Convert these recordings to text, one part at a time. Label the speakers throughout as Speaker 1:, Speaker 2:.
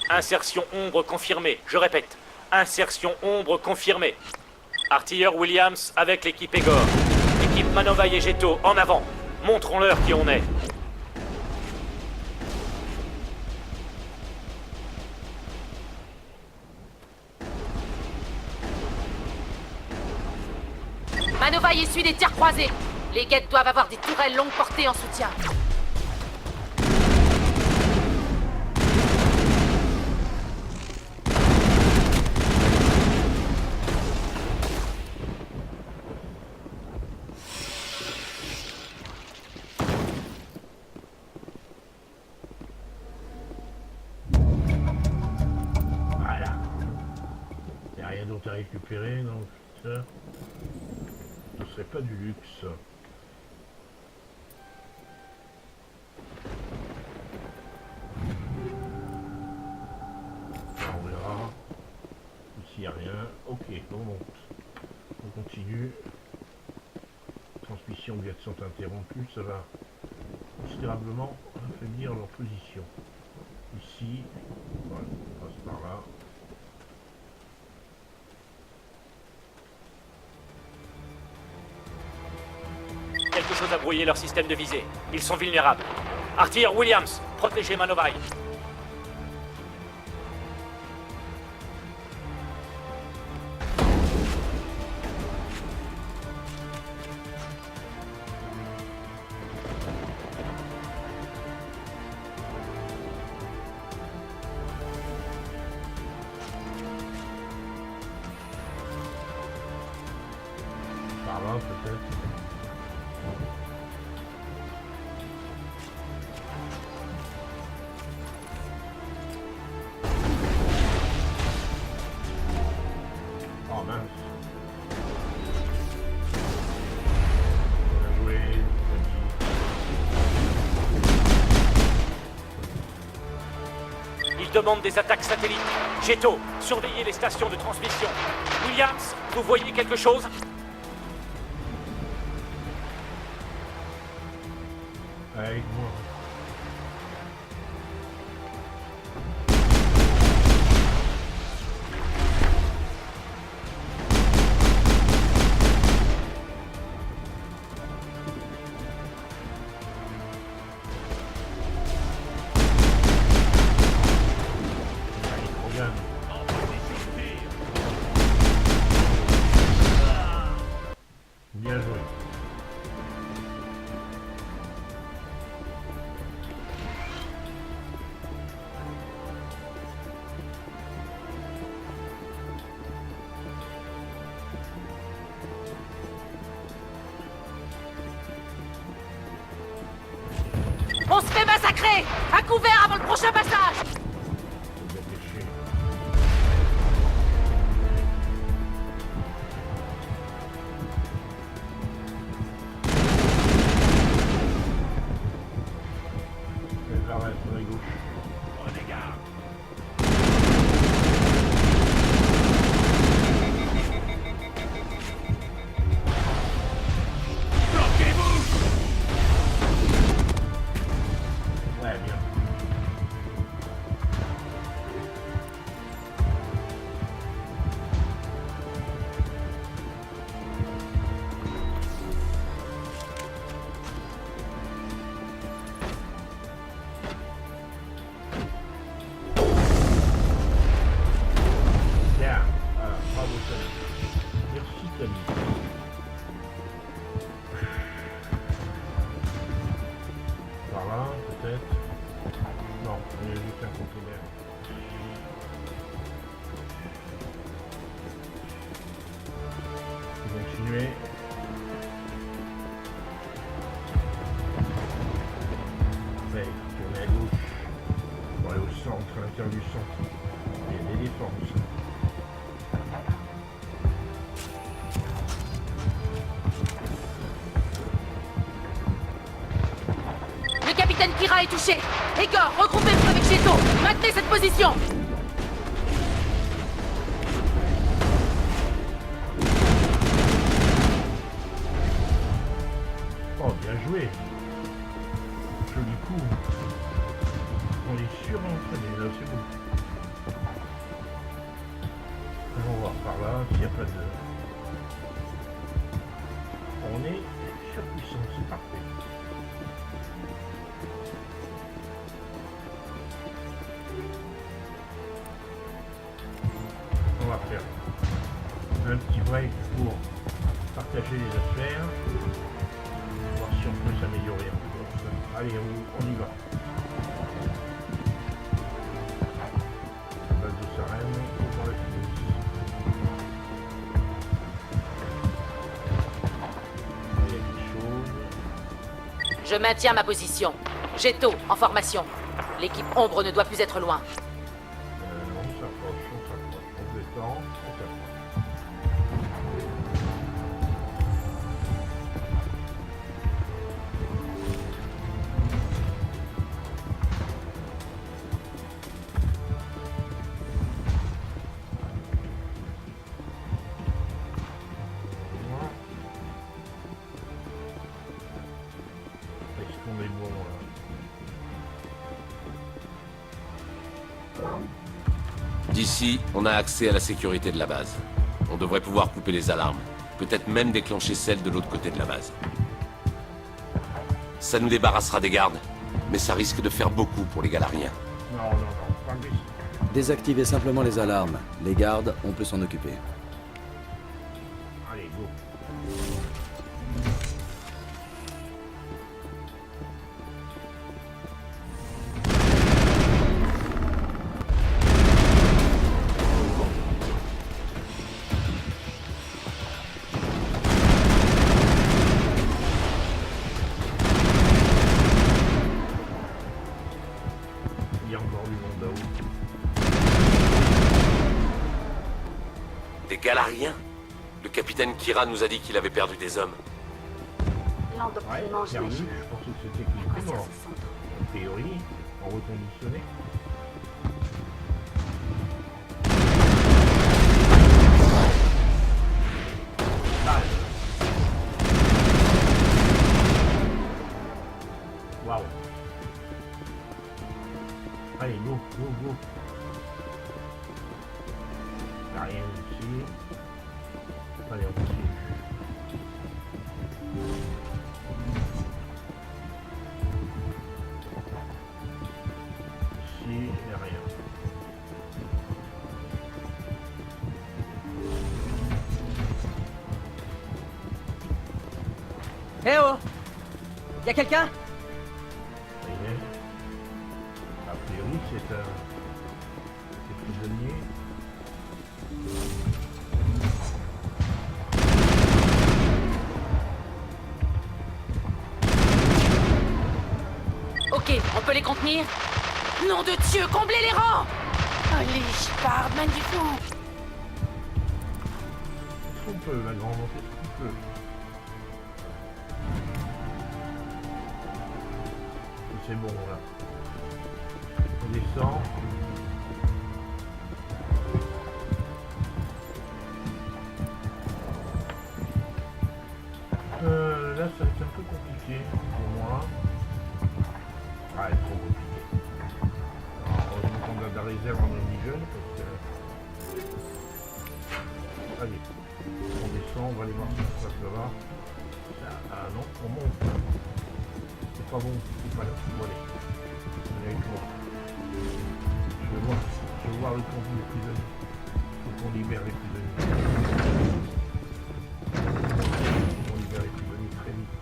Speaker 1: Insertion ombre confirmée. Je répète, insertion ombre confirmée. Artilleur Williams avec l'équipe Egor. Équipe Manovaï et Geto, en avant. Montrons-leur qui on est.
Speaker 2: Manovaï essuie des tirs croisés. Les guettes doivent avoir des tourelles longue portée en soutien.
Speaker 3: Voilà. Il n'y a rien d'autre à récupérer, donc ça, ce serait pas du luxe. On verra. Ici il n'y a rien. Ok, on monte. On continue. Transmission vient de sont interrompue, ça va considérablement affaiblir leur position. Ici, voilà, on passe par là.
Speaker 1: Quelque chose a brouillé leur système de visée. Ils sont vulnérables. Artilleur Williams, protégez Manovaï.
Speaker 3: Par là, peut-être. Oh mince. Bien joué,
Speaker 1: Ils demandent des attaques satellites. Geto, surveillez les stations de transmission. Williams, vous voyez quelque chose?
Speaker 3: avec moi. Bien joué.
Speaker 2: On se fait massacrer! À couvert avant le prochain passage!
Speaker 3: Faut dépêcher. Vers la gauche.
Speaker 1: Prenez garde.
Speaker 3: Ouais, bien. Bien. Bravo, Tony. Merci, Tony. Par là, peut-être. Non, il y a juste un conteneur. Continuez. Après, tournez à gauche. Pour aller au centre, à l'intérieur du centre. Il y a des défenses.
Speaker 2: Le capitaine Kira est touché! Egor, regroupez-vous avec Geto! Maintenez cette position!
Speaker 3: joué. Joli coup. On est surentraîné, là c'est bon. On va voir par là s'il n'y a pas de... On est surpuissant, c'est parfait. On va faire un petit break pour partager les affaires, voir si on peut s'améliorer un peu. Allez, on y va. Base de Sarenne, on va le finir. Il y a des choses.
Speaker 2: Je maintiens ma position. Jetto, en formation. L'équipe Ombre ne doit plus être loin.
Speaker 3: On s'approche. On détend, on s'approche. Est-ce qu'on est bon là?
Speaker 4: D'ici, on a accès à la sécurité de la base. On devrait pouvoir couper les alarmes. Peut-être même déclencher celles de l'autre côté de la base. Ça nous débarrassera des gardes, mais ça risque de faire beaucoup pour les Galariens.
Speaker 3: Non, pas de risque.
Speaker 5: Désactivez simplement les alarmes. Les gardes, on peut s'en occuper.
Speaker 3: Allez, go. Il y a encore du monde là-haut.
Speaker 4: Des Galariens? Le capitaine Kira nous a dit qu'il avait perdu des hommes.
Speaker 3: Ouais,
Speaker 6: L'endoctrinement,
Speaker 3: perdu,
Speaker 6: j'imagine.
Speaker 3: je pensais que c'était
Speaker 6: À quoi
Speaker 3: équilibré.
Speaker 6: sert ce centre?
Speaker 3: En théorie, en reconditionné. Ah. Waouh. Allez, go. Il n'y a rien ici. Allez, on continue. Ici, il n'y a rien.
Speaker 7: Eh oh! Y'a quelqu'un?
Speaker 3: Ça y est. A priori, c'est prisonnier.
Speaker 2: Ok, on peut les contenir? Nom de Dieu, comblez les rangs! Allez, Shepard, magnifique!
Speaker 3: Est-ce qu'on peut, la grande montée? Est-ce qu'on peut? C'est bon, là. On descend. Là, ça va être un peu compliqué pour moi. Ah, c'est trop compliqué. Alors, heureusement qu'on a de la réserve en indigène, parce que... Allez, on descend, on va aller voir ce qui se passe là-bas. Ah non, on monte. C'est pas bon, c'est pas là. Bon, allez. Allez avec moi. Je veux voir le contenu des prisonniers. Faut qu'on libère les prisonniers. On libère les prisonniers très vite.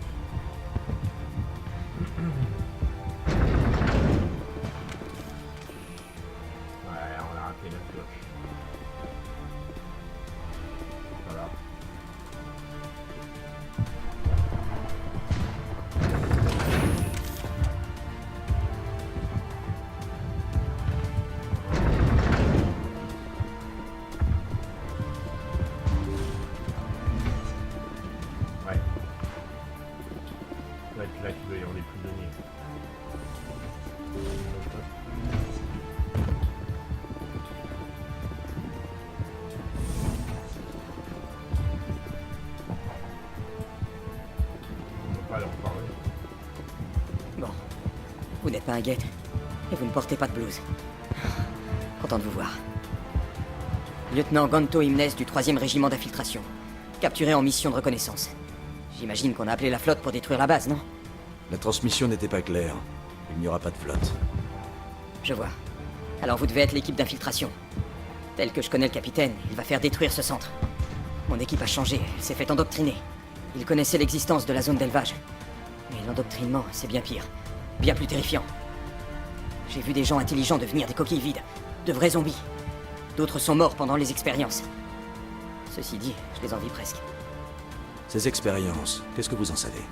Speaker 3: Ouais, on a raté la cloche. Voilà. Ouais. Là, il doit y avoir des prisonniers. On ne peut pas leur parler.
Speaker 7: n'êtes pas un guette. Et vous ne portez pas de blouse. Content de vous voir. Lieutenant Ganto Imnes du 3e régiment d'infiltration. Capturé en mission de reconnaissance. J'imagine qu'on a appelé la flotte pour détruire la base, non?
Speaker 5: La transmission n'était pas claire. Il n'y aura pas de flotte.
Speaker 7: Je vois. Alors vous devez être l'équipe d'infiltration. Tel que je connais le capitaine, il va faire détruire ce centre. Mon équipe a changé, elle s'est fait endoctriner. Il connaissait l'existence de la zone d'élevage. Mais l'endoctrinement, c'est bien pire. Bien plus terrifiant. J'ai vu des gens intelligents devenir des coquilles vides. De vrais zombies. D'autres sont morts pendant les expériences. Ceci dit, je les envie presque.
Speaker 5: Ces expériences, qu'est-ce que vous en savez?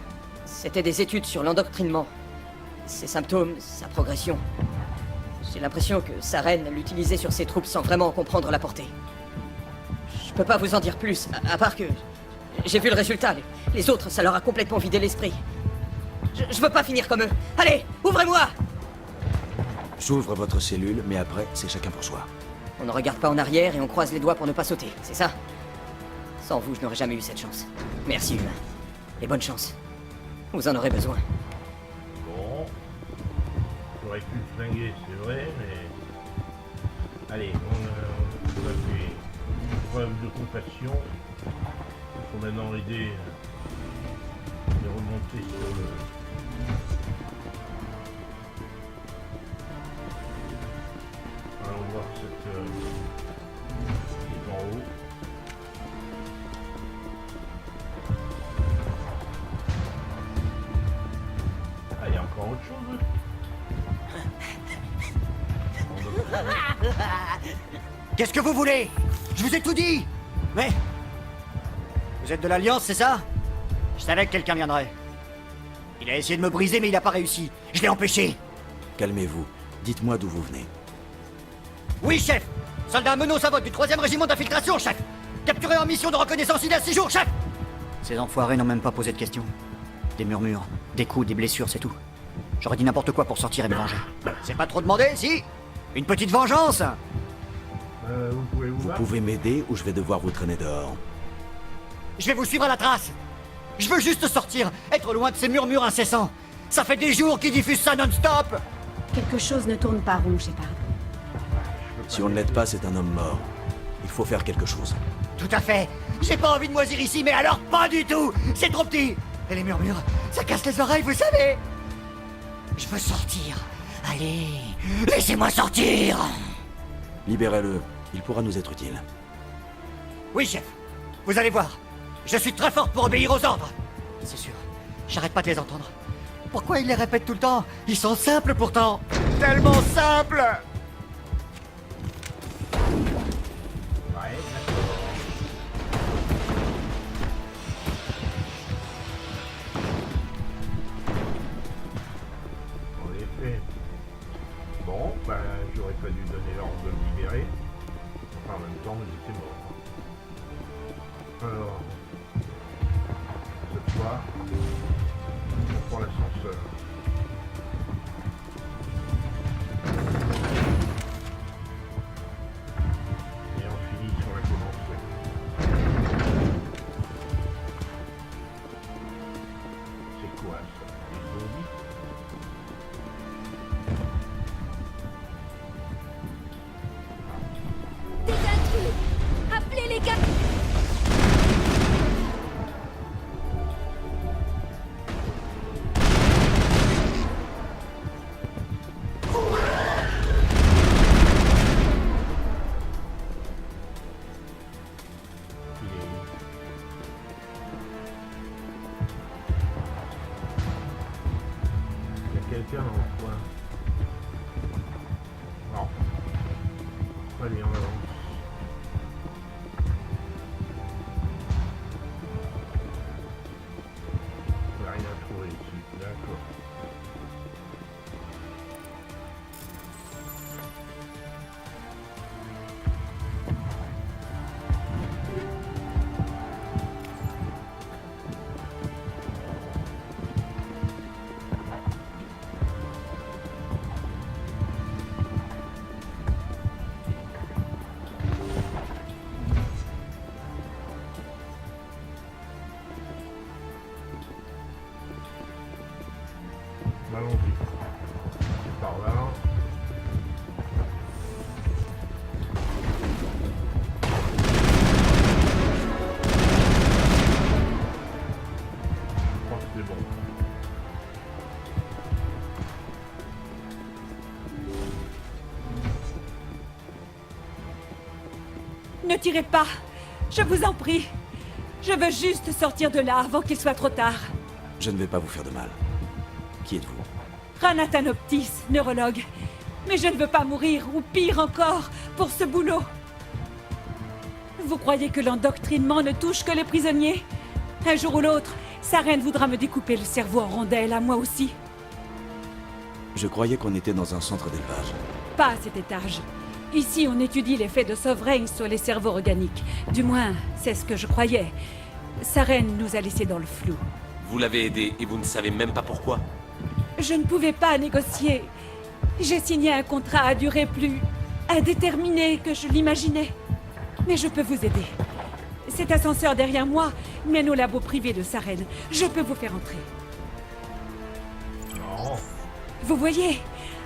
Speaker 7: C'était des études sur l'endoctrinement. Ses symptômes, sa progression. J'ai l'impression que Saren l'utilisait sur ses troupes sans vraiment en comprendre la portée. Je peux pas vous en dire plus, à part que... J'ai vu le résultat. Les autres, ça leur a complètement vidé l'esprit. Je veux pas finir comme eux. Allez, ouvrez-moi!
Speaker 5: J'ouvre votre cellule, mais après, c'est chacun pour soi.
Speaker 7: On ne regarde pas en arrière et on croise les doigts pour ne pas sauter, c'est ça? Sans vous, je n'aurais jamais eu cette chance. Merci, humain. Et bonne chance. Vous en aurez besoin.
Speaker 3: Bon. J'aurais pu le flinguer, c'est vrai, mais... Allez, on a fait preuve de compassion. Il faut maintenant aider de remonter sur le... Allons voir cette... qui est en haut. Ah, il y a encore autre chose.
Speaker 6: Qu'est-ce que vous voulez? Je vous ai tout dit. Mais... Vous êtes de l'Alliance, c'est ça? Je savais que quelqu'un viendrait. Il a essayé de me briser, mais il n'a pas réussi. Je l'ai empêché.
Speaker 5: Calmez-vous. Dites-moi d'où vous venez.
Speaker 6: Oui, chef. Soldat Meneau Savotte du 3e régiment d'infiltration, chef. Capturé en mission de reconnaissance il y a 6 jours, chef. Ces enfoirés n'ont même pas posé de questions. Des murmures, des coups, des blessures, c'est tout. J'aurais dit n'importe quoi pour sortir et me venger. C'est pas trop demandé, si? Une petite vengeance.
Speaker 3: Vous pouvez
Speaker 5: Vous
Speaker 3: ouvrir.
Speaker 5: pouvez m'aider ou je vais devoir vous traîner dehors.
Speaker 6: Je vais vous suivre à la trace. Je veux juste sortir, être loin de ces murmures incessants. Ça fait des jours qu'ils diffusent ça non-stop.
Speaker 2: Quelque chose ne tourne pas rond, Shepard.
Speaker 5: Si on ne l'aide pas, c'est un homme mort. Il faut faire quelque chose.
Speaker 6: Tout à fait. J'ai pas envie de moisir ici, mais alors pas du tout. C'est trop petit. Et les murmures, ça casse les oreilles, vous savez. Je veux sortir. Allez, laissez-moi sortir.
Speaker 5: Libérez-le. Il pourra nous être utile.
Speaker 6: Oui, chef. Vous allez voir. Je suis très forte pour obéir aux ordres. C'est sûr. J'arrête pas de les entendre. Pourquoi ils les répètent tout le temps? Ils sont simples pourtant. Tellement simples.
Speaker 3: Ouais, d'accord. En effet. Bon, ben, j'aurais pas dû donner l'ordre de le libérer. Enfin, en même temps, il était mort. Alors, cette fois, on prend l'ascenseur. Et on finit sur la commencée. C'est quoi ça? Des zombies?
Speaker 2: Des intrus! Appelez les gars!
Speaker 3: Il y a quelqu'un dans le coin. Non. Allez, on avance. On n'a rien trouvé ici. D'accord. Allons-y. par là. Je crois que c'est bon.
Speaker 8: Ne tirez pas. Je vous en prie. Je veux juste sortir de là avant qu'il soit trop tard.
Speaker 5: Je ne vais pas vous faire de mal. Qui êtes-vous?
Speaker 8: Ranathanoptis, neurologue. Mais je ne veux pas mourir, ou pire encore, pour ce boulot. Vous croyez que l'endoctrinement ne touche que les prisonniers? Un jour ou l'autre, Saren voudra me découper le cerveau en rondelles, à moi aussi.
Speaker 5: Je croyais qu'on était dans un centre d'élevage.
Speaker 8: Pas à cet étage. Ici, on étudie l'effet de Sovereign sur les cerveaux organiques. Du moins, c'est ce que je croyais. Saren nous a laissés dans le flou.
Speaker 4: Vous l'avez aidé et vous ne savez même pas pourquoi.
Speaker 8: Je ne pouvais pas négocier. J'ai signé un contrat à durée plus indéterminée que je l'imaginais. Mais je peux vous aider. Cet ascenseur derrière moi mène au labo privé de Saren. Je peux vous faire entrer.
Speaker 3: Non.
Speaker 8: Vous voyez,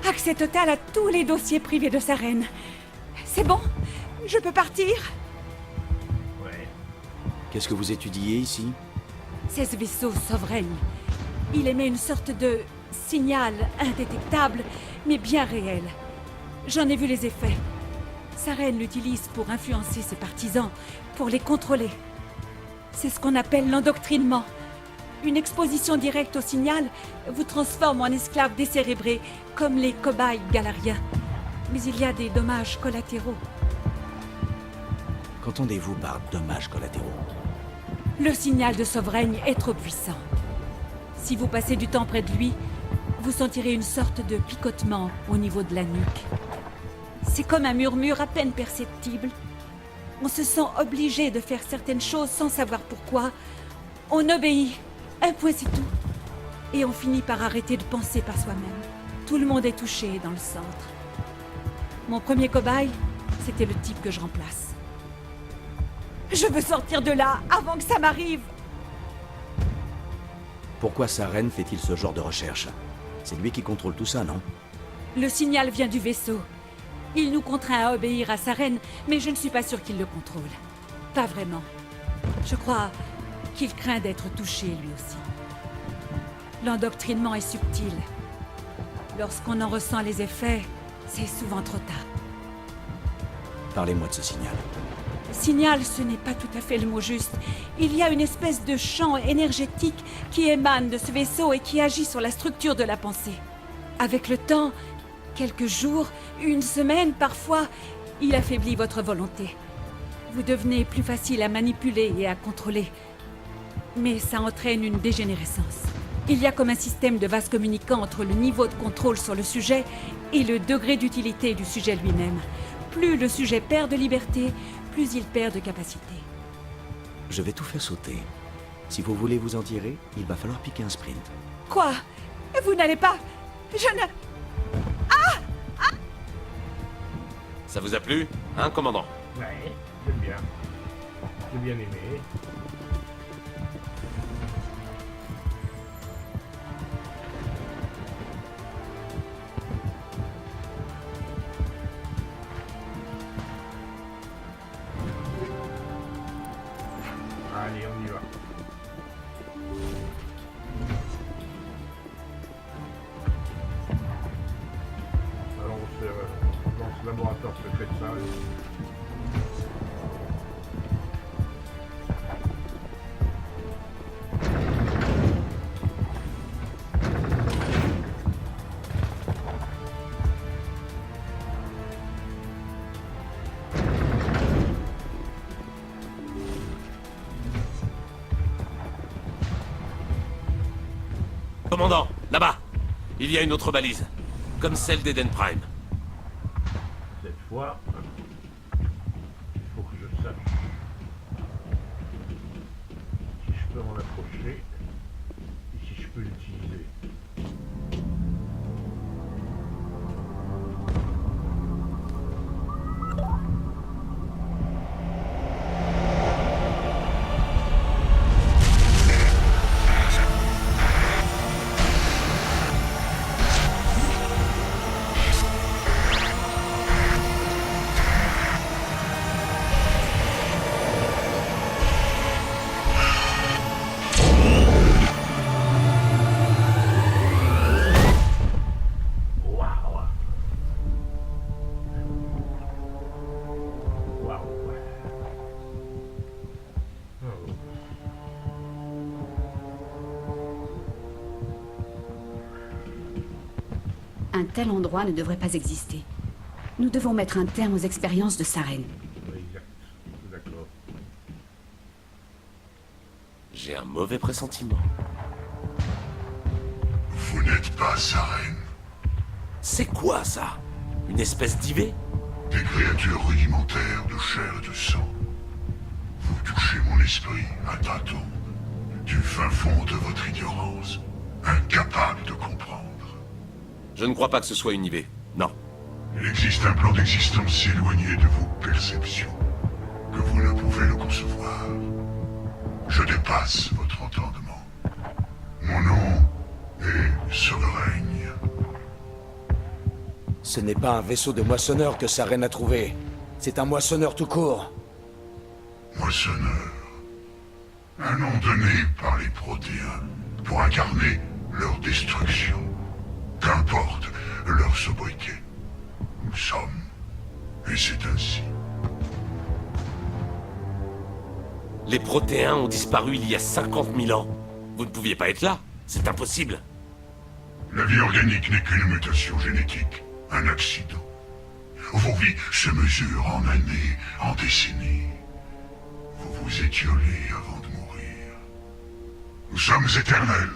Speaker 8: accès total à tous les dossiers privés de Saren. C'est bon? Je peux partir?
Speaker 3: Ouais.
Speaker 5: Qu'est-ce que vous étudiez ici?
Speaker 8: C'est ce vaisseau Sovereign. Il émet une sorte de signal indétectable, mais bien réel. J'en ai vu les effets. Saren l'utilise pour influencer ses partisans, pour les contrôler. C'est ce qu'on appelle l'endoctrinement. Une exposition directe au signal vous transforme en esclaves décérébrés, comme les cobayes galariens. Mais il y a des dommages collatéraux.
Speaker 5: Qu'entendez-vous par dommages collatéraux?
Speaker 8: Le signal de Sovereign est trop puissant. Si vous passez du temps près de lui, vous sentirez une sorte de picotement au niveau de la nuque. C'est comme un murmure à peine perceptible. On se sent obligé de faire certaines choses sans savoir pourquoi. On obéit. Un point, c'est tout. Et on finit par arrêter de penser par soi-même. Tout le monde est touché dans le centre. Mon premier cobaye, c'était le type que je remplace. Je veux sortir de là avant que ça m'arrive.
Speaker 5: Pourquoi Saren fait-il ce genre de recherche? C'est lui qui contrôle tout ça, non?
Speaker 8: Le signal vient du vaisseau. Il nous contraint à obéir à Saren, mais je ne suis pas sûre qu'il le contrôle. Pas vraiment. Je crois qu'il craint d'être touché, lui aussi. L'endoctrinement est subtil. Lorsqu'on en ressent les effets, c'est souvent trop tard.
Speaker 5: Parlez-moi de ce signal.
Speaker 8: Signal, ce n'est pas tout à fait le mot juste. Il y a une espèce de champ énergétique qui émane de ce vaisseau et qui agit sur la structure de la pensée. Avec le temps, quelques jours, une semaine parfois, il affaiblit votre volonté. Vous devenez plus facile à manipuler et à contrôler. Mais ça entraîne une dégénérescence. Il y a comme un système de vase communicant entre le niveau de contrôle sur le sujet et le degré d'utilité du sujet lui-même. Plus le sujet perd de liberté, plus il perd de capacité.
Speaker 5: Je vais tout faire sauter. Si vous voulez vous en tirer, il va falloir piquer un sprint.
Speaker 8: Quoi? Vous n'allez pas... Je ne...
Speaker 4: Ça vous a plu? Hein, commandant?
Speaker 3: Ouais, j'aime bien. J'ai bien aimé. Allez, on y va. Alors, dans ce laboratoire secret de salle.
Speaker 4: Commandant, là-bas! Il y a une autre balise. Comme celle d'Eden Prime.
Speaker 3: Cette fois, il faut que je sache si je peux m'en approcher et si je peux l'utiliser.
Speaker 9: Un tel endroit ne devrait pas exister. Nous devons mettre un terme aux expériences de Saren.
Speaker 3: Oui, exact. D'accord.
Speaker 4: J'ai un mauvais pressentiment.
Speaker 10: Vous n'êtes pas Saren.
Speaker 4: C'est quoi ça? Une espèce d'IV?
Speaker 10: Des créatures rudimentaires de chair et de sang. Vous touchez mon esprit à tâtons, du fin fond de votre ignorance, incapable de comprendre.
Speaker 4: Je ne crois pas que ce soit une IV. Non.
Speaker 10: Il existe un plan d'existence éloigné de vos perceptions, que vous ne pouvez le concevoir. Je dépasse votre entendement. Mon nom est Sovereigne.
Speaker 5: Ce n'est pas un vaisseau de moissonneur que Saren a trouvé. C'est un moissonneur tout court.
Speaker 10: Moissonneur. Un nom donné par les Protéens pour incarner leur destruction. Qu'importe leur sobriquet. Nous sommes. Et c'est ainsi.
Speaker 4: Les Protéens ont disparu il y a 50 000 ans. Vous ne pouviez pas être là. C'est impossible.
Speaker 10: La vie organique n'est qu'une mutation génétique. Un accident. Vos vies se mesurent en années, en décennies. Vous vous étiolez avant de mourir. Nous sommes éternels.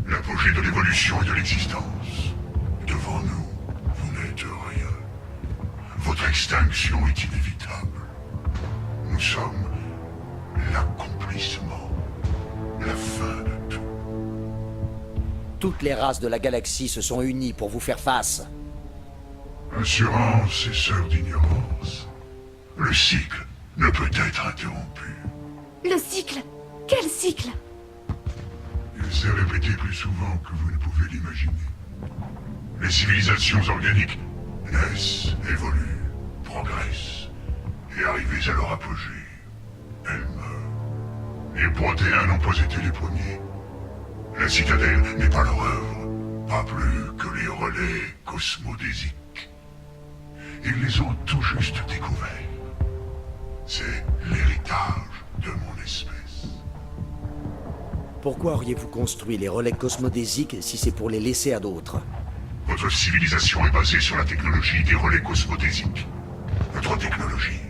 Speaker 10: L'apogée de l'évolution et de l'existence. Devant nous, vous n'êtes rien. Votre extinction est inévitable. Nous sommes l'accomplissement, la fin de tout.
Speaker 5: Toutes les races de la galaxie se sont unies pour vous faire face.
Speaker 10: Assurance et sœur d'ignorance. Le cycle ne peut être interrompu.
Speaker 9: Le cycle? Quel cycle?
Speaker 10: Il s'est répété plus souvent que vous ne pouvez l'imaginer. Les civilisations organiques naissent, évoluent, progressent, et arrivées à leur apogée, elles meurent. Les Protéens n'ont pas été les premiers. La citadelle n'est pas leur œuvre, pas plus que les relais cosmodésiques. Ils les ont tout juste découverts. C'est l'héritage de mon espèce.
Speaker 5: Pourquoi auriez-vous construit les relais cosmodésiques si c'est pour les laisser à d'autres?
Speaker 10: Votre civilisation est basée sur la technologie des relais cosmodésiques. Votre technologie.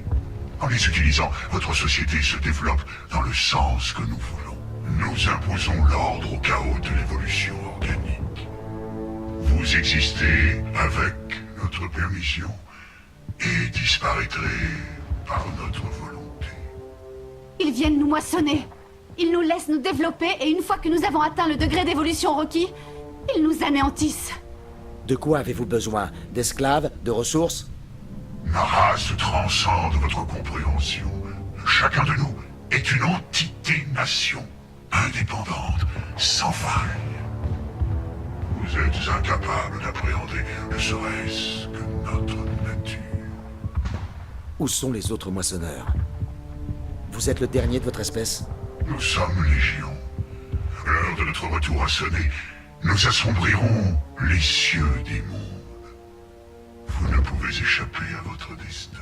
Speaker 10: En les utilisant, votre société se développe dans le sens que nous voulons. Nous imposons l'ordre au chaos de l'évolution organique. Vous existez avec notre permission et disparaîtrez par notre volonté.
Speaker 9: Ils viennent nous moissonner. Ils nous laissent nous développer et une fois que nous avons atteint le degré d'évolution requis, ils nous anéantissent.
Speaker 5: De quoi avez-vous besoin? D'esclaves? De ressources?
Speaker 10: Ma race transcende votre compréhension. Chacun de nous est une entité-nation, indépendante, sans faille. Vous êtes incapable d'appréhender ne serait-ce que notre nature.
Speaker 5: Où sont les autres moissonneurs? Vous êtes le dernier de votre espèce?
Speaker 10: Nous sommes légion. L'heure de notre retour a sonné. Nous assombrirons les cieux des mondes. Vous ne pouvez échapper à votre destin.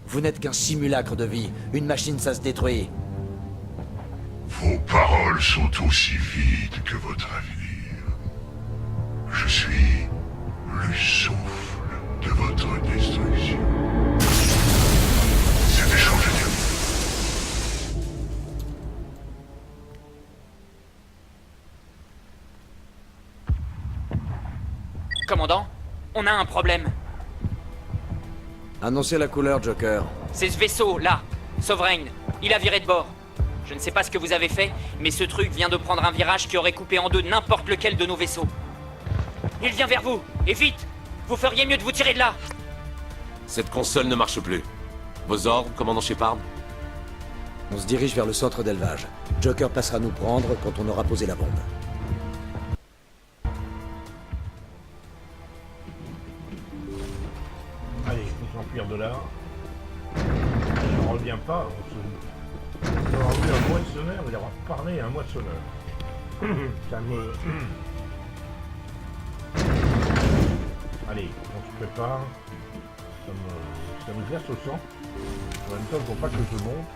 Speaker 5: Vous n'êtes qu'un simulacre de vie. Une machine, ça se détruit.
Speaker 10: Vos paroles sont aussi vides que votre avenir. Je suis le souffle de votre destruction. C'est échange de vie.
Speaker 11: Commandant, on a un problème.
Speaker 5: Annoncez la couleur, Joker.
Speaker 11: C'est ce vaisseau, là, Sovereign. Il a viré de bord. Je ne sais pas ce que vous avez fait, mais ce truc vient de prendre un virage qui aurait coupé en deux n'importe lequel de nos vaisseaux. Il vient vers vous, et vite! Vous feriez mieux de vous tirer de là!
Speaker 4: Cette console ne marche plus. Vos ordres, commandant Shepard?
Speaker 5: On se dirige vers le centre d'élevage. Joker passera nous prendre quand on aura posé la bombe.
Speaker 3: Allez, faut s'enfuir de là. Je ne reviens pas. On aura vu un moissonneur, il aura parlé à un moissonneur. Ça me... Allez, on se prépare. Ça me glace au sang. En même temps, il ne faut pas que je monte.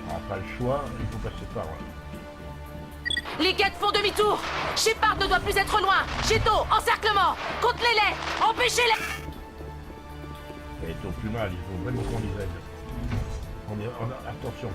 Speaker 3: On n'a pas le choix, il faut passer par là.
Speaker 2: Les guettes font demi-tour. Shepard ne doit plus être loin. Jeto, encerclement. Contenez-les. Empêchez-les.
Speaker 3: Elle est au plus mal, il faut vraiment qu'on les aide. Attention.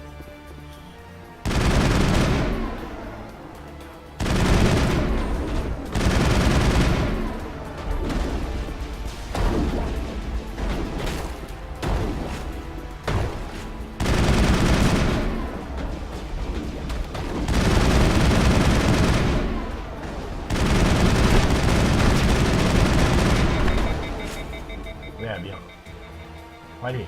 Speaker 3: Bien. Allez.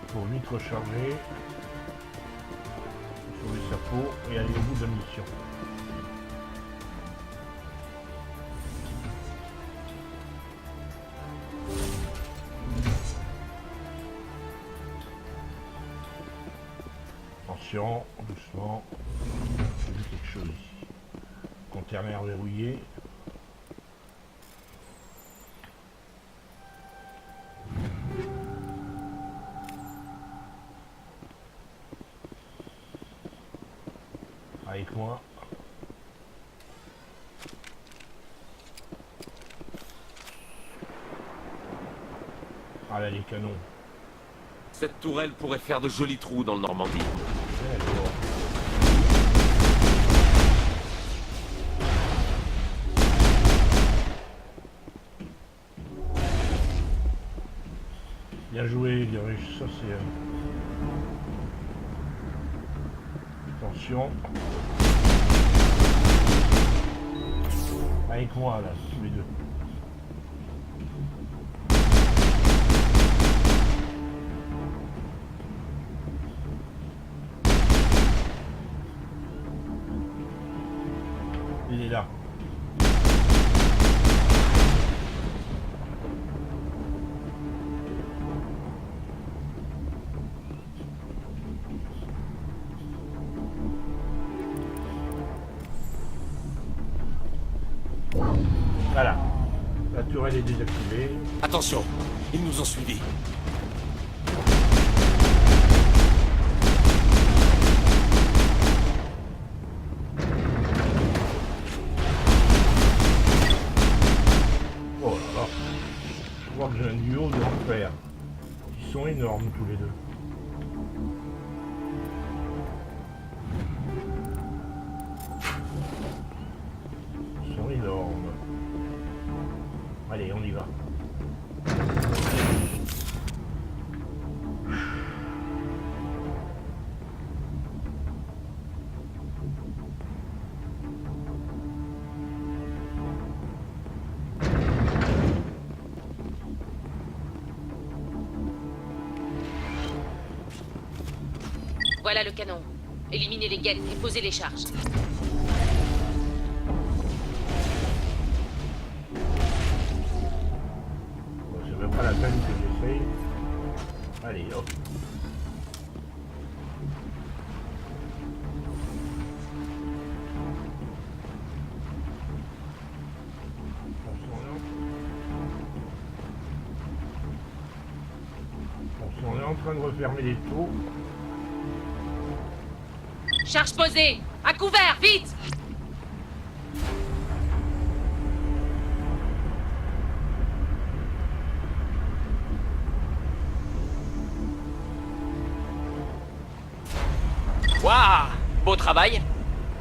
Speaker 3: Pour vite recharger sur les chapeaux et aller au bout de la mission. Attention, doucement. J'ai vu quelque chose ici. Conteneur verrouillé. Avec moi. Ah là, les canons.
Speaker 4: Cette tourelle pourrait faire de jolis trous dans le Normandie.
Speaker 3: Bien joué, Garus, ça c'est... Attention. Avec moi là, tous les deux. Il est là. Voilà. La tourelle est désactivée.
Speaker 4: Attention, ils nous ont suivis.
Speaker 3: Oh là là. Je vois que j'ai un duo de l'enfer. Ils sont énormes tous les deux. Ils sont énormes. Allez, on y va.
Speaker 2: Voilà le canon. Éliminez les guettes et posez les charges.
Speaker 3: Bon, c'est même pas la peine que j'essaye. Allez, hop. On est en train de refermer les taux.
Speaker 2: Charge posée. À couvert, vite.
Speaker 11: Waouh! Beau travail.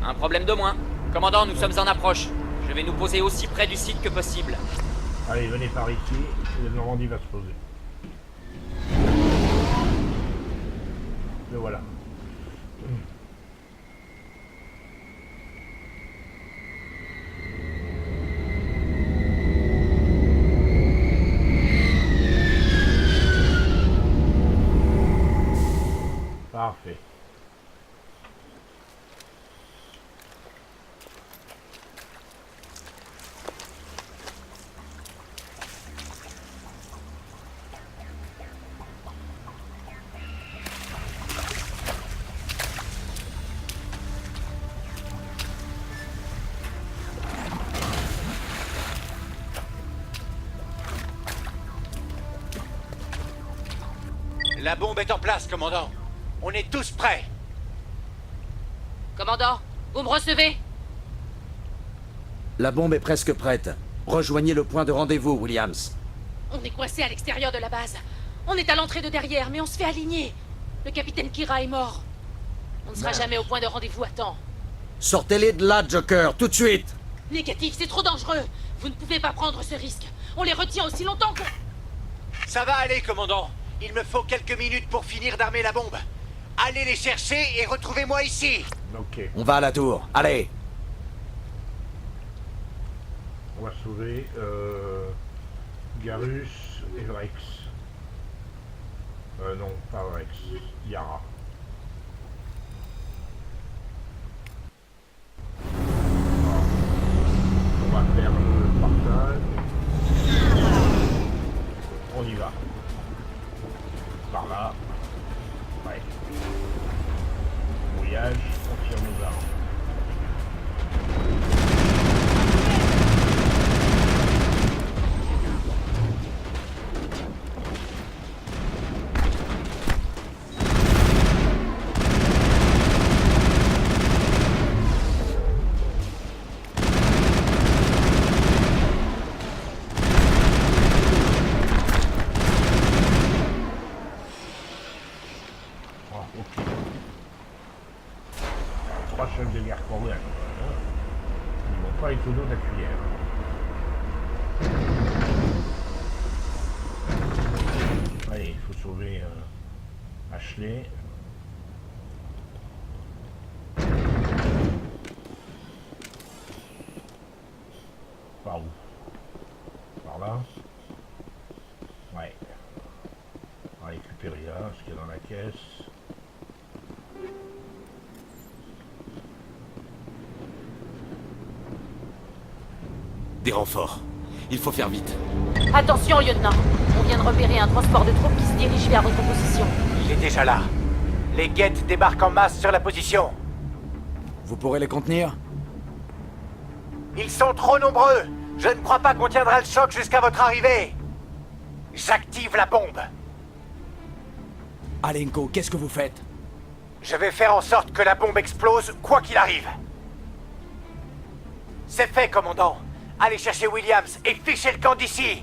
Speaker 11: Un problème de moins. Commandant, nous sommes en approche. Je vais nous poser aussi près du site que possible.
Speaker 3: Allez, venez par ici, et le Normandie va se poser. Le voilà. Parfait.
Speaker 12: La bombe est en place, commandant. On est tous prêts.
Speaker 2: Commandant, vous me recevez?
Speaker 5: La bombe est presque prête. Rejoignez le point de rendez-vous, Williams.
Speaker 2: On est coincé à l'extérieur de la base. On est à l'entrée de derrière, mais on se fait aligner. Le capitaine Kira est mort. On ne sera jamais au point de rendez-vous à temps.
Speaker 5: Sortez-les de là, Joker, tout de suite!
Speaker 2: Négatif, c'est trop dangereux. Vous ne pouvez pas prendre ce risque. On les retient aussi longtemps qu'on...
Speaker 12: Ça va aller, commandant. Il me faut quelques minutes pour finir d'armer la bombe. Allez les chercher et retrouvez-moi ici.
Speaker 3: Ok.
Speaker 5: On va à la tour, allez!
Speaker 3: On va sauver Garus et Rex. Non, pas Rex. Yara. On va faire le partage. On y va. Par là. Ouais. Voyage, on tire nos armes. Chef de guerre quand même. Ils vont pas étonner de la cuillère. Allez, il faut sauver Ashley. Par où? Par là? Ouais. On va récupérer là, ce qu'il y a dans la caisse.
Speaker 4: Des renforts. Il faut faire vite.
Speaker 2: Attention, lieutenant. On vient de repérer un transport de troupes qui se dirige vers votre position.
Speaker 12: Il est déjà là. Les guettes débarquent en masse sur la position.
Speaker 5: Vous pourrez les contenir?
Speaker 12: Ils sont trop nombreux. Je ne crois pas qu'on tiendra le choc jusqu'à votre arrivée. J'active la bombe.
Speaker 5: Alenko, qu'est-ce que vous faites?
Speaker 12: Je vais faire en sorte que la bombe explose, quoi qu'il arrive. C'est fait, commandant. Allez chercher Williams et fichez le camp d'ici.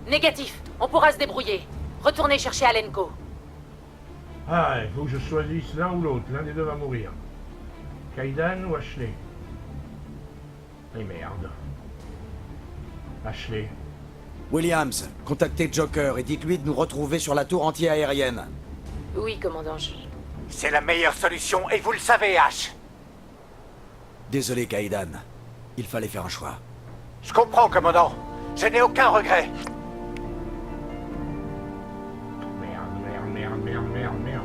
Speaker 2: Négatif. On pourra se débrouiller. Retournez chercher Alenko.
Speaker 3: Ah, il faut que je choisisse l'un ou l'autre. L'un des deux va mourir. Kaidan ou Ashley? Eh merde. Ashley.
Speaker 5: Williams, contactez Joker et dites-lui de nous retrouver sur la tour anti-aérienne.
Speaker 2: Oui, commandant.
Speaker 12: C'est la meilleure solution et vous le savez, Ash.
Speaker 5: Désolé, Kaidan. Il fallait faire un choix.
Speaker 12: Je comprends, commandant. Je n'ai aucun regret.
Speaker 3: Merde.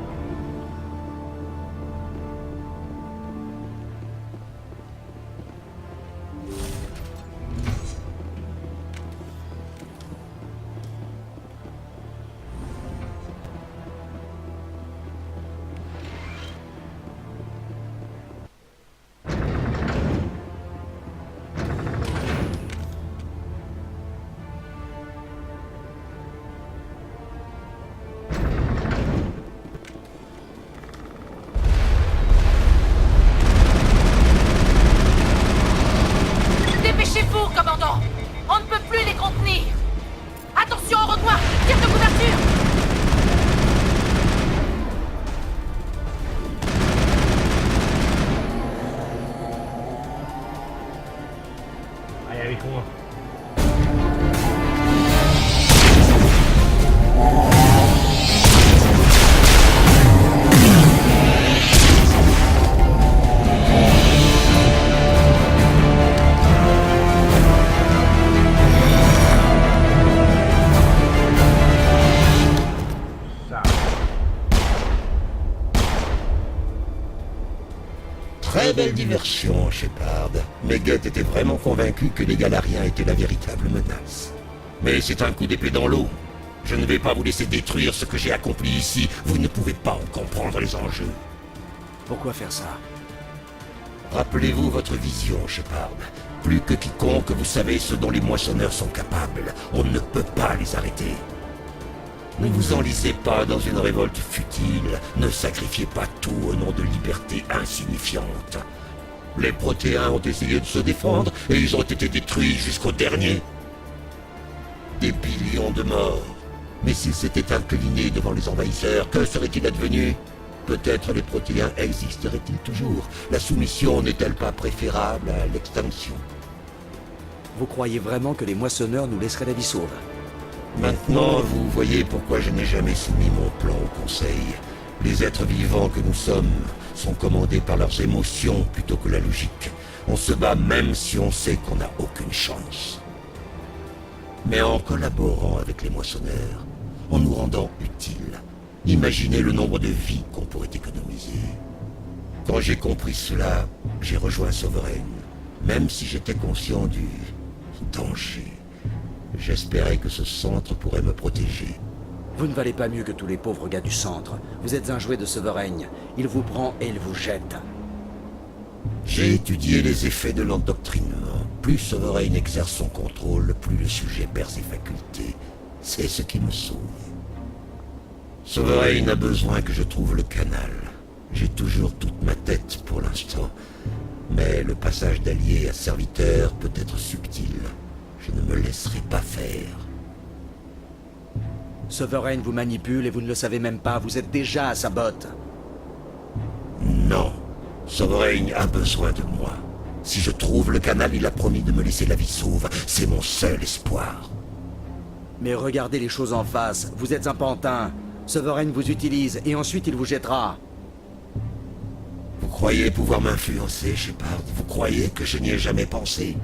Speaker 2: Dépêchez-vous, commandant. On ne peut plus les contenir. Attention au recoin. Tir de couverture.
Speaker 3: Allez, avec moi.
Speaker 13: Très belle diversion, Shepard. Megget était vraiment convaincu que les Galariens étaient la véritable menace. Mais c'est un coup d'épée dans l'eau. Je ne vais pas vous laisser détruire ce que j'ai accompli ici. Vous ne pouvez pas en comprendre les enjeux.
Speaker 5: Pourquoi faire ça?
Speaker 13: Rappelez-vous votre vision, Shepard. Plus que quiconque, vous savez ce dont les moissonneurs sont capables. On ne peut pas les arrêter. Ne vous enlisez pas dans une révolte futile. Ne sacrifiez pas tout au nom de liberté insignifiante. Les Protéens ont essayé de se défendre et ils ont été détruits jusqu'au dernier. Des billions de morts. Mais s'ils s'étaient inclinés devant les envahisseurs, que serait-il advenu? Peut-être les Protéens existeraient-ils toujours? La soumission n'est-elle pas préférable à l'extinction?
Speaker 5: Vous croyez vraiment que les moissonneurs nous laisseraient la vie sauve?
Speaker 13: Maintenant, vous voyez pourquoi je n'ai jamais soumis mon plan au Conseil. Les êtres vivants que nous sommes sont commandés par leurs émotions plutôt que la logique. On se bat même si on sait qu'on n'a aucune chance. Mais en collaborant avec les moissonneurs, en nous rendant utiles, imaginez le nombre de vies qu'on pourrait économiser. Quand j'ai compris cela, j'ai rejoint Sovereign, même si j'étais conscient du danger. J'espérais que ce centre pourrait me protéger.
Speaker 5: Vous ne valez pas mieux que tous les pauvres gars du centre. Vous êtes un jouet de Sovereign. Il vous prend et il vous jette.
Speaker 13: J'ai étudié les effets de l'endoctrinement. Plus Sovereign exerce son contrôle, plus le sujet perd ses facultés. C'est ce qui me sauve. Sovereign a besoin que je trouve le canal. J'ai toujours toute ma tête pour l'instant. Mais le passage d'allié à serviteur peut être subtil. Je ne me laisserai pas faire.
Speaker 5: Sovereign vous manipule et vous ne le savez même pas. Vous êtes déjà à sa botte.
Speaker 13: Non. Sovereign a besoin de moi. Si je trouve le canal, il a promis de me laisser la vie sauve. C'est mon seul espoir.
Speaker 5: Mais regardez les choses en face. Vous êtes un pantin. Sovereign vous utilise et ensuite il vous jettera.
Speaker 13: Vous croyez pouvoir m'influencer, Shepard? Vous croyez que je n'y ai jamais pensé?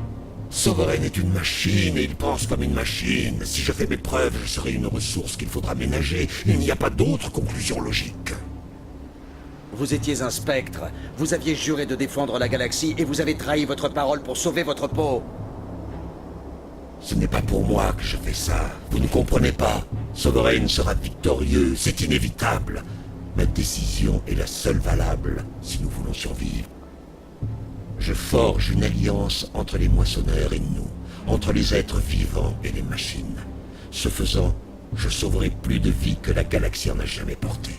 Speaker 13: Sovereign est une machine et il pense comme une machine. Si je fais mes preuves, je serai une ressource qu'il faudra ménager. Il n'y a pas d'autre conclusion logique.
Speaker 5: Vous étiez un spectre. Vous aviez juré de défendre la galaxie et vous avez trahi votre parole pour sauver votre peau.
Speaker 13: Ce n'est pas pour moi que je fais ça. Vous ne comprenez pas. Sovereign sera victorieux, c'est inévitable. Ma décision est la seule valable si nous voulons survivre. Je forge une alliance entre les moissonneurs et nous, entre les êtres vivants et les machines. Ce faisant, je sauverai plus de vies que la galaxie en a jamais porté.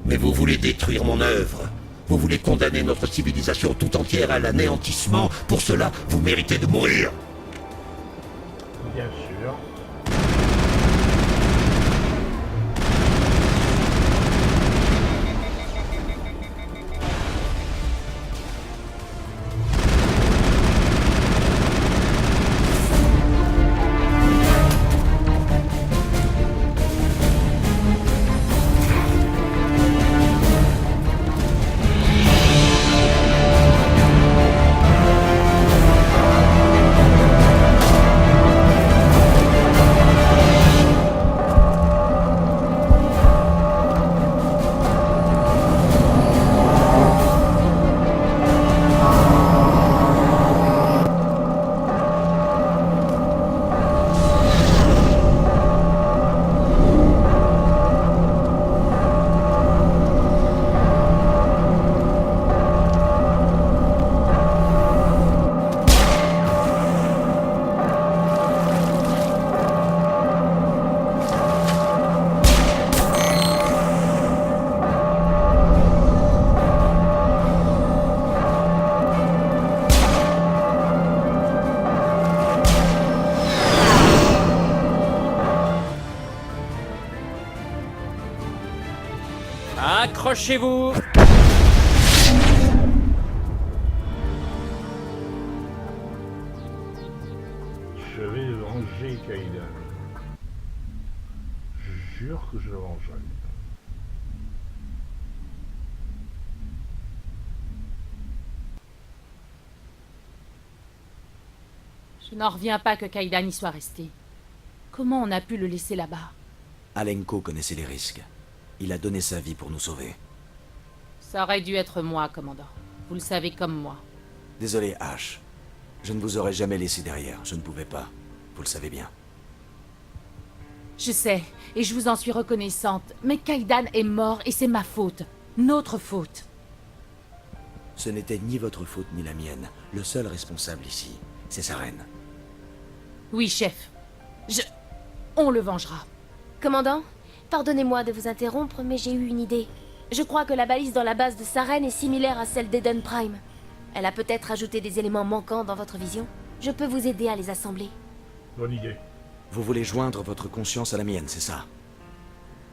Speaker 13: Mais vous voulez détruire mon œuvre. Vous voulez condamner notre civilisation tout entière à l'anéantissement. Pour cela, vous méritez de mourir.
Speaker 3: Bien sûr.
Speaker 11: Accrochez-vous!
Speaker 3: Je vais venger Kaidan. Je jure que je le vengerai.
Speaker 2: Je n'en reviens pas que Kaidan y soit resté. Comment on a pu le laisser là-bas?
Speaker 5: Alenko connaissait les risques. Il a donné sa vie pour nous sauver.
Speaker 2: Ça aurait dû être moi, commandant. Vous le savez comme moi.
Speaker 5: Désolé, Ash. Je ne vous aurais jamais laissé derrière. Je ne pouvais pas. Vous le savez bien.
Speaker 2: Je sais, et je vous en suis reconnaissante, mais Kaidan est mort et c'est ma faute. Notre faute.
Speaker 5: Ce n'était ni votre faute ni la mienne. Le seul responsable ici, c'est sa reine.
Speaker 2: Oui, chef. On le vengera.
Speaker 14: Commandant, Pardonnez-moi de vous interrompre, mais j'ai eu une idée. Je crois que la balise dans la base de Saren est similaire à celle d'Eden Prime. Elle a peut-être ajouté des éléments manquants dans votre vision. Je peux vous aider à les assembler.
Speaker 3: Bonne idée.
Speaker 5: Vous voulez joindre votre conscience à la mienne, c'est ça?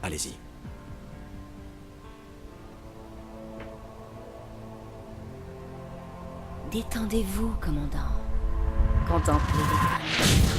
Speaker 5: Allez-y.
Speaker 14: Détendez-vous, commandant. Contemplez les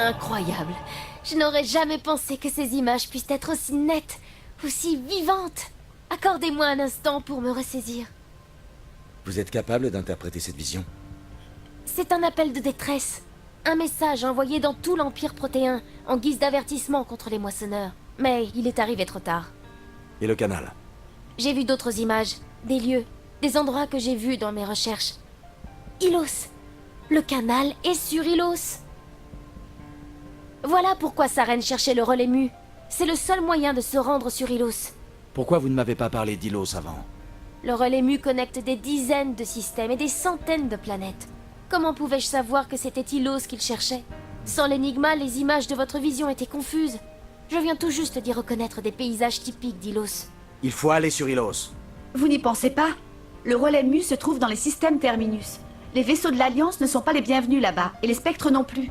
Speaker 14: Incroyable. Je n'aurais jamais pensé que ces images puissent être aussi nettes, aussi vivantes. Accordez-moi un instant pour me ressaisir.
Speaker 5: Vous êtes capable d'interpréter cette vision?
Speaker 14: C'est un appel de détresse. Un message envoyé dans tout l'Empire protéen, en guise d'avertissement contre les moissonneurs. Mais il est arrivé trop tard.
Speaker 5: Et le canal?
Speaker 14: J'ai vu d'autres images, des lieux, des endroits que j'ai vus dans mes recherches. Ilos. Le canal est sur Ilos. Voilà pourquoi Saren cherchait le relais mu. C'est le seul moyen de se rendre sur Ilos.
Speaker 5: Pourquoi vous ne m'avez pas parlé d'Ilos avant?
Speaker 14: Le relais mu connecte des dizaines de systèmes et des centaines de planètes. Comment pouvais-je savoir que c'était Ilos qu'il cherchait? Sans l'énigma, les images de votre vision étaient confuses. Je viens tout juste d'y reconnaître des paysages typiques d'Ilos.
Speaker 5: Il faut aller sur Ilos.
Speaker 9: Vous n'y pensez pas? Le relais mu se trouve dans les systèmes Terminus. Les vaisseaux de l'Alliance ne sont pas les bienvenus là-bas, et les spectres non plus.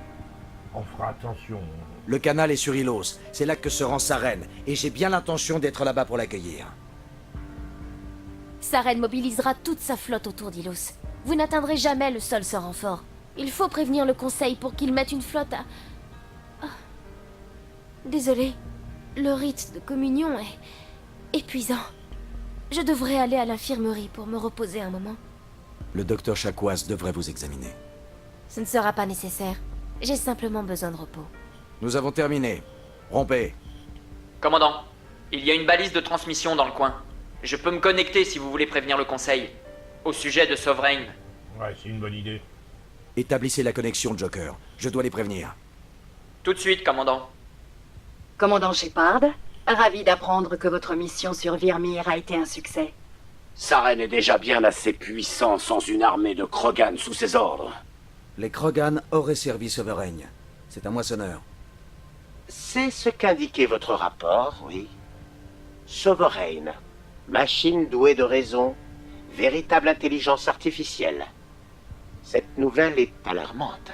Speaker 3: On fera attention.
Speaker 5: Le canal est sur Ilos. C'est là que se rend Saren, et j'ai bien l'intention d'être là-bas pour l'accueillir.
Speaker 14: Saren mobilisera toute sa flotte autour d'Ilos. Vous n'atteindrez jamais le sol sans renfort. Il faut prévenir le Conseil pour qu'il mette une flotte à... Ah. Désolé. Le rite de communion est... épuisant. Je devrais aller à l'infirmerie pour me reposer un moment.
Speaker 5: Le docteur Chakwas devrait vous examiner.
Speaker 14: Ce ne sera pas nécessaire. J'ai simplement besoin de repos.
Speaker 5: Nous avons terminé. Rompez.
Speaker 11: Commandant, il y a une balise de transmission dans le coin. Je peux me connecter si vous voulez prévenir le Conseil. Au sujet de Sovereign.
Speaker 3: Ouais, c'est une bonne idée.
Speaker 5: Établissez la connexion, Joker. Je dois les prévenir.
Speaker 11: Tout de suite, commandant.
Speaker 15: Commandant Shepard, ravi d'apprendre que votre mission sur Virmir a été un succès.
Speaker 16: Saren est déjà bien assez puissant sans une armée de Krogan sous ses ordres.
Speaker 5: Les Krogan auraient servi Sovereign. C'est un moissonneur.
Speaker 12: C'est ce qu'indiquait votre rapport, oui. Sovereign, machine douée de raison, véritable intelligence artificielle. Cette nouvelle est alarmante,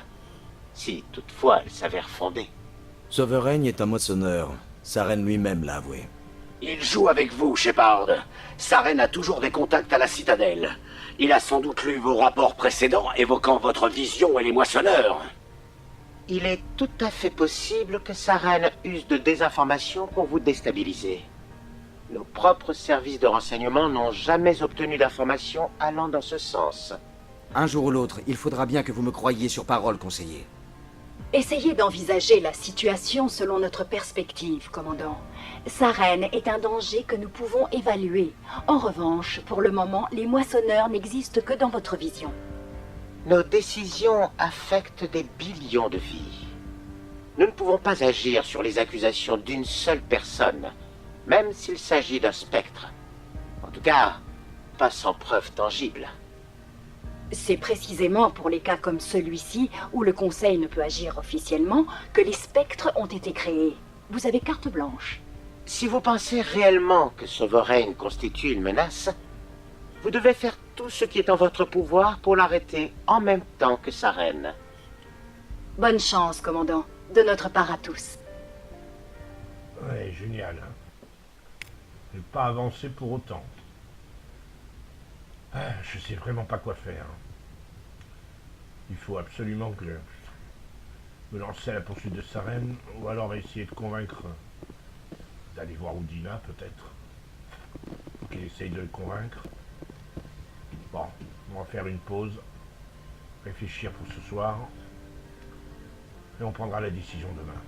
Speaker 12: si toutefois elle s'avère fondée.
Speaker 5: Sovereign est un moissonneur. Saren lui-même l'a avoué.
Speaker 16: Il joue avec vous, Shepard. Saren a toujours des contacts à la Citadelle. Il a sans doute lu vos rapports précédents évoquant votre vision et les moissonneurs.
Speaker 12: Il est tout à fait possible que Saren use de désinformation pour vous déstabiliser. Nos propres services de renseignement n'ont jamais obtenu d'informations allant dans ce sens.
Speaker 5: Un jour ou l'autre, il faudra bien que vous me croyiez sur parole, conseiller.
Speaker 15: Essayez d'envisager la situation selon notre perspective, commandant. Saren est un danger que nous pouvons évaluer. En revanche, pour le moment, les moissonneurs n'existent que dans votre vision.
Speaker 12: Nos décisions affectent des billions de vies. Nous ne pouvons pas agir sur les accusations d'une seule personne, même s'il s'agit d'un spectre. En tout cas, pas sans preuve tangible.
Speaker 15: C'est précisément pour les cas comme celui-ci, où le Conseil ne peut agir officiellement, que les spectres ont été créés. Vous avez carte blanche.
Speaker 12: Si vous pensez réellement que Sovereign constitue une menace, vous devez faire tout ce qui est en votre pouvoir pour l'arrêter en même temps que Saren.
Speaker 15: Bonne chance, commandant, de notre part à tous.
Speaker 3: Ouais, génial. Hein. Ne pas avancer pour autant. Ah, je sais vraiment pas quoi faire. Il faut absolument que je me lance à la poursuite de Saren, ou alors essayer de convaincre d'aller voir Udina, peut-être. Faut qu'il essaye de le convaincre. Bon, on va faire une pause, réfléchir pour ce soir, et on prendra la décision demain.